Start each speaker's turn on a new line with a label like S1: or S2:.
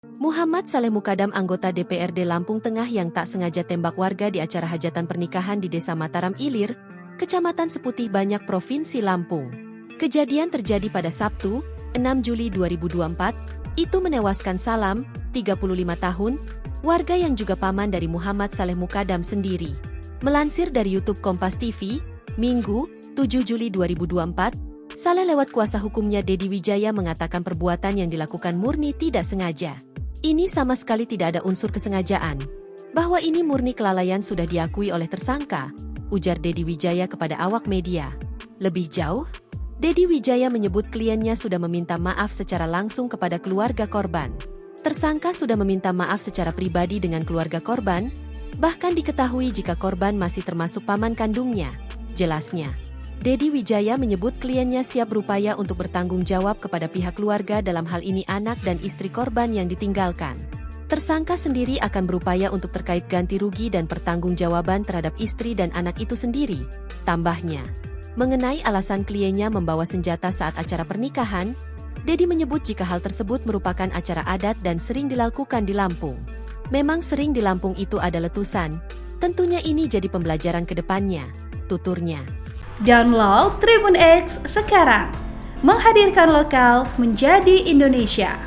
S1: Muhammad Saleh Mukadam, anggota DPRD Lampung Tengah yang tak sengaja tembak warga di acara hajatan pernikahan di Desa Mataram Ilir, Kecamatan Seputih Banyak, Provinsi Lampung. Kejadian terjadi pada Sabtu, 6 Juli 2024, itu menewaskan Salam, 35 tahun, warga yang juga paman dari Muhammad Saleh Mukadam sendiri. Melansir dari YouTube Kompas TV, Minggu, 7 Juli 2024, Saleh lewat kuasa hukumnya Dedi Wijaya mengatakan perbuatan yang dilakukan murni tidak sengaja. Ini sama sekali tidak ada unsur kesengajaan. Bahwa ini murni kelalaian sudah diakui oleh tersangka, ujar Dedi Wijaya kepada awak media. Lebih jauh, Dedi Wijaya menyebut kliennya sudah meminta maaf secara langsung kepada keluarga korban. Tersangka sudah meminta maaf secara pribadi dengan keluarga korban, bahkan diketahui jika korban masih termasuk paman kandungnya, jelasnya. Dedi Wijaya menyebut kliennya siap berupaya untuk bertanggung jawab kepada pihak keluarga, dalam hal ini anak dan istri korban yang ditinggalkan. Tersangka sendiri akan berupaya untuk terkait ganti rugi dan pertanggungjawaban terhadap istri dan anak itu sendiri, tambahnya. Mengenai alasan kliennya membawa senjata saat acara pernikahan, Dedi menyebut jika hal tersebut merupakan acara adat dan sering dilakukan di Lampung. Memang sering di Lampung itu ada letusan, tentunya ini jadi pembelajaran ke depannya, tuturnya.
S2: Download Tribun X sekarang, menghadirkan lokal menjadi Indonesia.